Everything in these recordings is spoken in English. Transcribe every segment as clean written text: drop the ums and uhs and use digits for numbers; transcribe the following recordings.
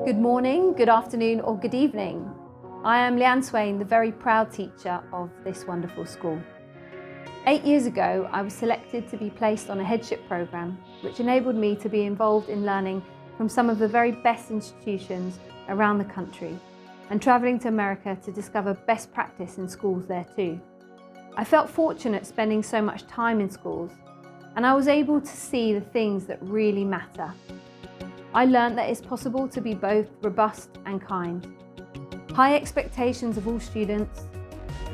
Good morning, good afternoon or good evening. I am Swaine, the very proud teacher of this wonderful school. 8 years ago, I was selected to be placed on a headship programme, which enabled me to be involved in learning from some of the very best institutions around the country and travelling to America to discover best practice in schools there too. I felt fortunate spending so much time in schools, and I was able to see the things that really matter. I learned that it's possible to be both robust and kind. High expectations of all students,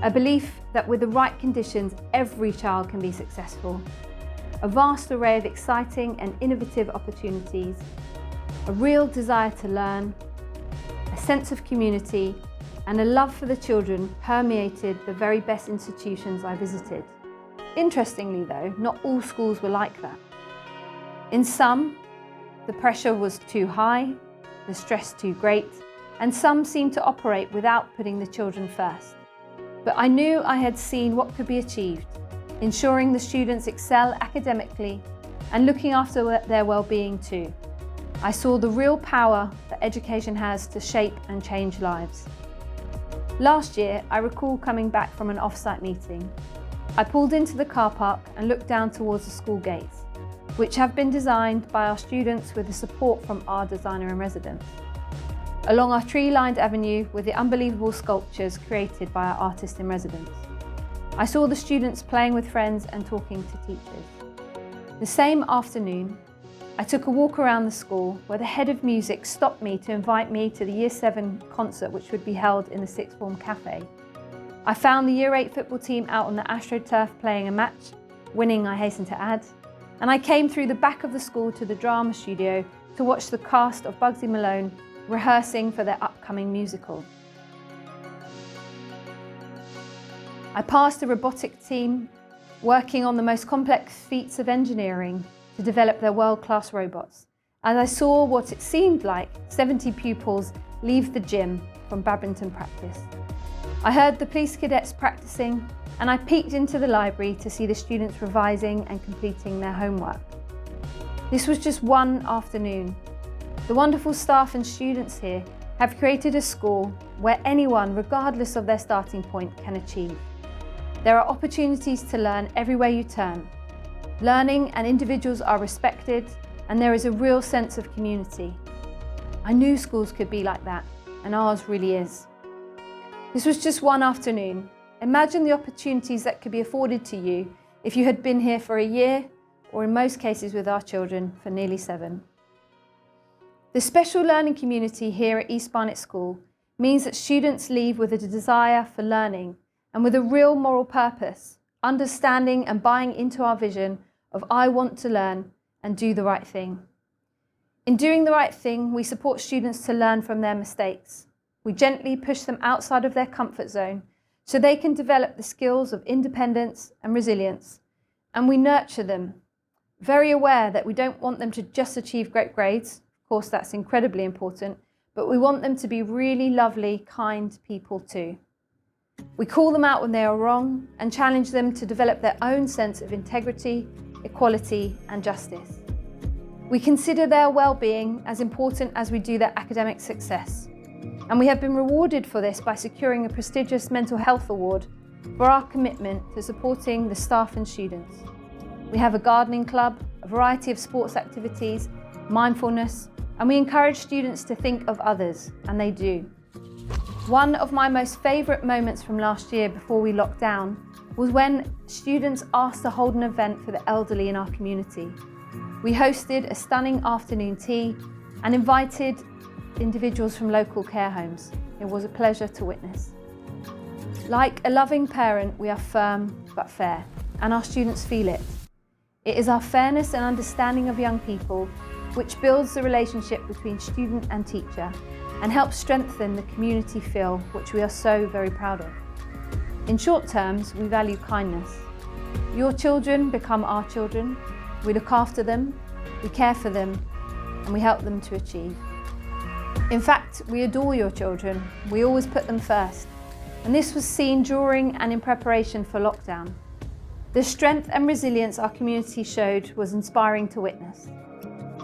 a belief that with the right conditions every child can be successful, a vast array of exciting and innovative opportunities, a real desire to learn, a sense of community, and a love for the children permeated the very best institutions I visited. Interestingly though, not all schools were like that. In some, the pressure was too high, the stress too great, and some seemed to operate without putting the children first. But I knew I had seen what could be achieved, ensuring the students excel academically and looking after their well-being too. I saw the real power that education has to shape and change lives. Last year, I recall coming back from an off-site meeting. I pulled into the car park and looked down towards the school gates, which have been designed by our students with the support from our designer in residence. Along our tree-lined avenue with the unbelievable sculptures created by our artist in residence. I saw the students playing with friends and talking to teachers. The same afternoon, I took a walk around the school where the head of music stopped me to invite me to the Year 7 concert which would be held in the Sixth Form Cafe. I found the Year 8 football team out on the AstroTurf playing a match, winning I hasten to add, and I came through the back of the school to the drama studio to watch the cast of Bugsy Malone rehearsing for their upcoming musical. I passed a robotic team working on the most complex feats of engineering to develop their world-class robots, as I saw what it seemed like 70 pupils leave the gym from badminton practice. I heard the police cadets practicing, and I peeked into the library to see the students revising and completing their homework. This was just one afternoon. The wonderful staff and students here have created a school where anyone, regardless of their starting point, can achieve. There are opportunities to learn everywhere you turn. Learning and individuals are respected, and there is a real sense of community. I knew schools could be like that, and ours really is. This was just one afternoon. Imagine the opportunities that could be afforded to you if you had been here for a year, or in most cases with our children, for nearly 7. The special learning community here at East Barnet School means that students leave with a desire for learning and with a real moral purpose, understanding and buying into our vision of I want to learn and do the right thing. In doing the right thing, we support students to learn from their mistakes. We gently push them outside of their comfort zone so they can develop the skills of independence and resilience. And we nurture them, very aware that we don't want them to just achieve great grades. Of course, that's incredibly important, but we want them to be really lovely, kind people too. We call them out when they are wrong and challenge them to develop their own sense of integrity, equality, and justice. We consider their well-being as important as we do their academic success. And we have been rewarded for this by securing a prestigious mental health award for our commitment to supporting the staff and students. We have a gardening club, a variety of sports activities, mindfulness, and we encourage students to think of others, and they do. One of my most favourite moments from last year before we locked down was when students asked to hold an event for the elderly in our community. We hosted a stunning afternoon tea and invited individuals from local care homes. It was a pleasure to witness. Like a loving parent, we are firm but fair, and our students feel it. It is our fairness and understanding of young people which builds the relationship between student and teacher and helps strengthen the community feel which we are so very proud of. In short terms, we value kindness. Your children become our children. We look after them, we care for them, and we help them to achieve. In fact, we adore your children. We always put them first. And this was seen during and in preparation for lockdown. The strength and resilience our community showed was inspiring to witness.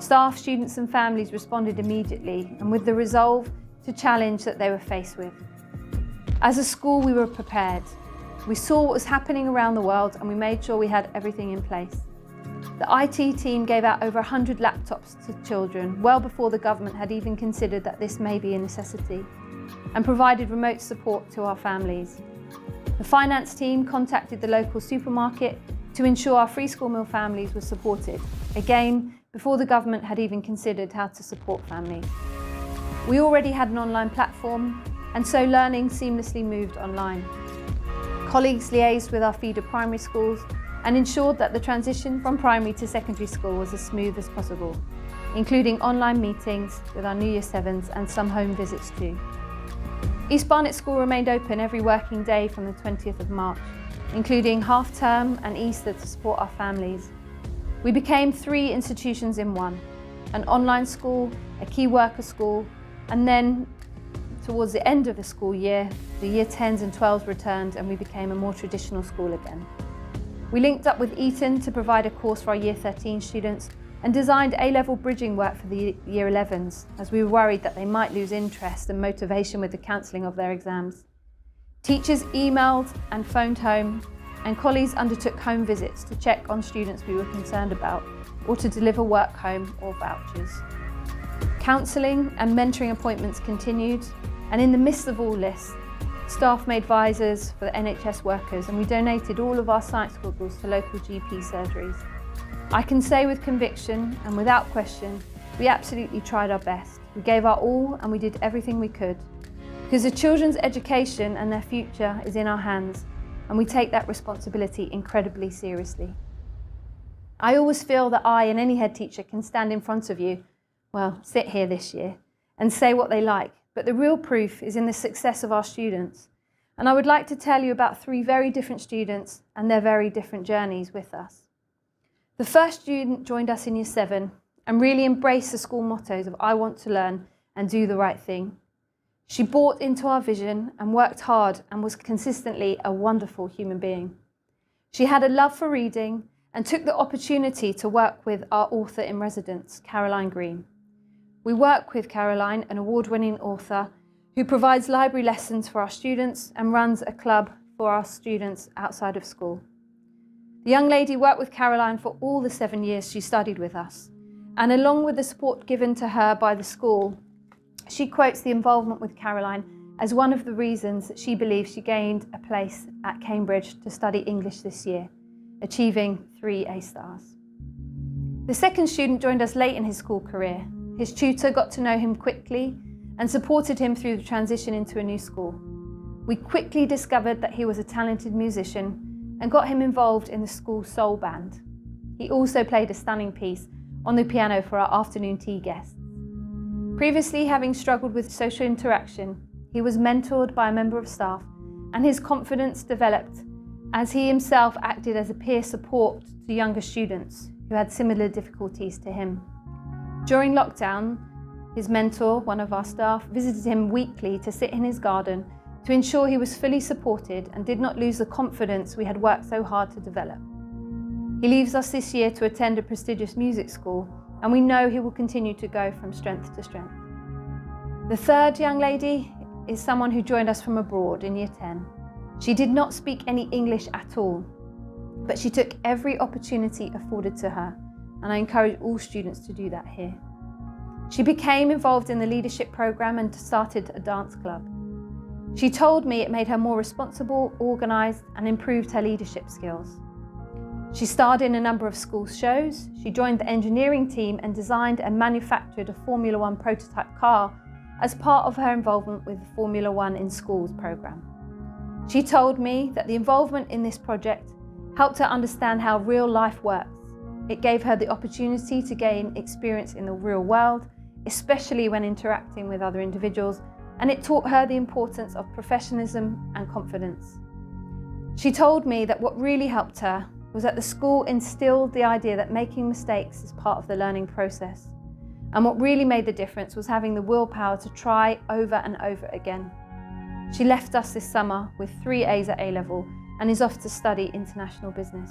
Staff, students and families responded immediately and with the resolve to challenge that they were faced with. As a school, we were prepared. We saw what was happening around the world and we made sure we had everything in place. The IT team gave out over 100 laptops to children well before the government had even considered that this may be a necessity, and provided remote support to our families. The finance team contacted the local supermarket to ensure our free school meal families were supported, again before the government had even considered how to support families. We already had an online platform, and so learning seamlessly moved online. Colleagues liaised with our feeder primary schools and ensured that the transition from primary to secondary school was as smooth as possible, including online meetings with our New Year 7s and some home visits too. East Barnet School remained open every working day from the 20th of March, including half-term and Easter to support our families. We became 3 institutions in one, an online school, a key worker school, and then towards the end of the school year, the Year 10s and 12s returned and we became a more traditional school again. We linked up with Eton to provide a course for our Year 13 students and designed A-level bridging work for the Year 11s, as we were worried that they might lose interest and motivation with the cancelling of their exams. Teachers emailed and phoned home, and colleagues undertook home visits to check on students we were concerned about or to deliver work home or vouchers. Counselling and mentoring appointments continued, and in the midst of all this, staff made visors for the NHS workers and we donated all of our science goggles to local GP surgeries. I can say with conviction and without question, we absolutely tried our best. We gave our all and we did everything we could, because the children's education and their future is in our hands, and we take that responsibility incredibly seriously. I always feel that I and any head teacher can stand in front of you, well, sit here this year, and say what they like, but the real proof is in the success of our students. And I would like to tell you about 3 very different students and their very different journeys with us. The first student joined us in Year 7 and really embraced the school mottos of I want to learn and do the right thing. She bought into our vision and worked hard and was consistently a wonderful human being. She had a love for reading and took the opportunity to work with our author in residence, Caroline Green. We work with Caroline, an award-winning author who provides library lessons for our students and runs a club for our students outside of school. The young lady worked with Caroline for all the 7 years she studied with us, and along with the support given to her by the school, she quotes the involvement with Caroline as one of the reasons that she believes she gained a place at Cambridge to study English this year, achieving 3 A stars. The second student joined us late in his school career. His tutor got to know him quickly and supported him through the transition into a new school. We quickly discovered that he was a talented musician and got him involved in the school soul band. He also played a stunning piece on the piano for our afternoon tea guests. Previously having struggled with social interaction, he was mentored by a member of staff and his confidence developed as he himself acted as a peer support to younger students who had similar difficulties to him. During lockdown, his mentor, one of our staff, visited him weekly to sit in his garden to ensure he was fully supported and did not lose the confidence we had worked so hard to develop. He leaves us this year to attend a prestigious music school, and we know he will continue to go from strength to strength. The third young lady is someone who joined us from abroad in Year 10. She did not speak any English at all, but she took every opportunity afforded to her, and I encourage all students to do that here. She became involved in the leadership program and started a dance club. She told me it made her more responsible, organised, and improved her leadership skills. She starred in a number of school shows. She joined the engineering team and designed and manufactured a Formula 1 prototype car as part of her involvement with the Formula 1 in Schools programme. She told me that the involvement in this project helped her understand how real life works. It gave her the opportunity to gain experience in the real world, especially when interacting with other individuals, and it taught her the importance of professionalism and confidence. She told me that what really helped her was that the school instilled the idea that making mistakes is part of the learning process. And what really made the difference was having the willpower to try over and over again. She left us this summer with 3 A's at A-level and is off to study international business.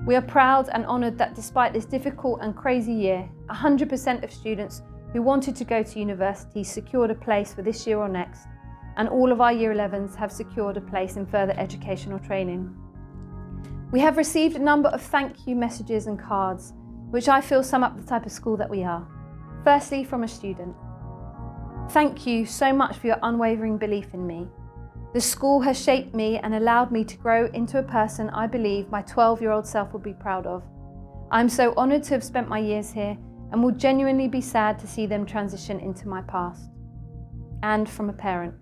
We are proud and honoured that despite this difficult and crazy year, 100% of students who wanted to go to university secured a place for this year or next, and all of our Year 11s have secured a place in further educational training. We have received a number of thank you messages and cards, which I feel sum up the type of school that we are. Firstly, from a student. Thank you so much for your unwavering belief in me. The school has shaped me and allowed me to grow into a person I believe my 12-year-old self would be proud of. I'm so honoured to have spent my years here and will genuinely be sad to see them transition into my past. And from a parent.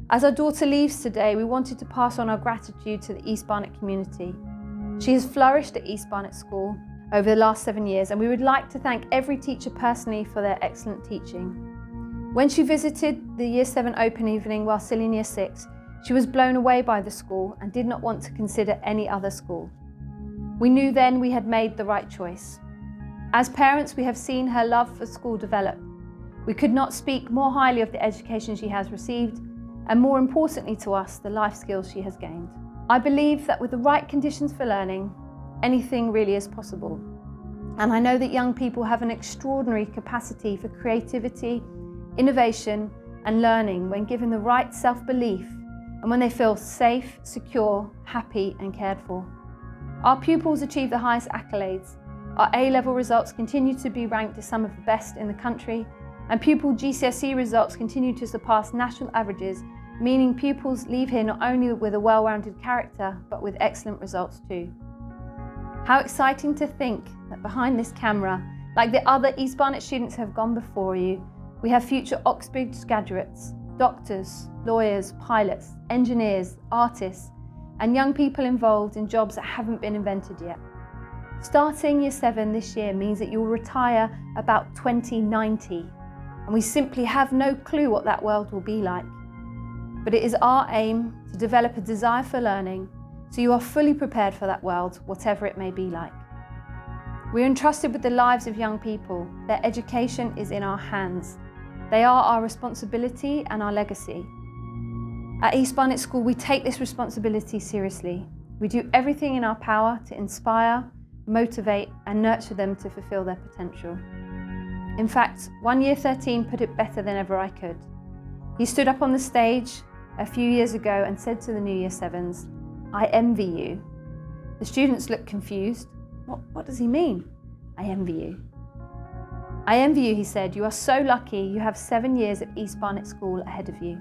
As our daughter leaves today, we wanted to pass on our gratitude to the East Barnet community. She has flourished at East Barnet School over the last 7 years, and we would like to thank every teacher personally for their excellent teaching. When she visited the Year 7 open evening while still in Year 6, she was blown away by the school and did not want to consider any other school. We knew then we had made the right choice. As parents, we have seen her love for school develop. We could not speak more highly of the education she has received, and more importantly to us, the life skills she has gained. I believe that with the right conditions for learning, anything really is possible. And I know that young people have an extraordinary capacity for creativity, innovation and learning when given the right self-belief and when they feel safe, secure, happy and cared for. Our pupils achieve the highest accolades. Our A-level results continue to be ranked as some of the best in the country, and pupil GCSE results continue to surpass national averages, meaning pupils leave here not only with a well-rounded character but with excellent results too. How exciting to think that behind this camera, like the other East Barnet students who have gone before you, we have future Oxbridge graduates, doctors, lawyers, pilots, engineers, artists, and young people involved in jobs that haven't been invented yet. Starting Year 7 this year means that you'll retire about 2090, and we simply have no clue what that world will be like. But it is our aim to develop a desire for learning so you are fully prepared for that world, whatever it may be like. We're entrusted with the lives of young people. Their education is in our hands. They are our responsibility and our legacy. At East Barnet School, we take this responsibility seriously. We do everything in our power to inspire, motivate and nurture them to fulfil their potential. In fact, one Year 13 put it better than ever I could. He stood up on the stage a few years ago and said to the new Year 7s, "I envy you." The students looked confused. What does he mean? I envy you. I envy you, he said. You are so lucky you have 7 years at East Barnet School ahead of you.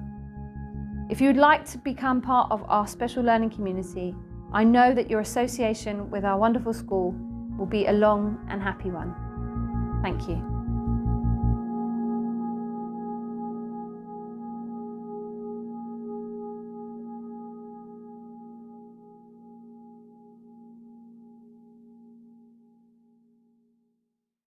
If you would like to become part of our special learning community, I know that your association with our wonderful school will be a long and happy one. Thank you.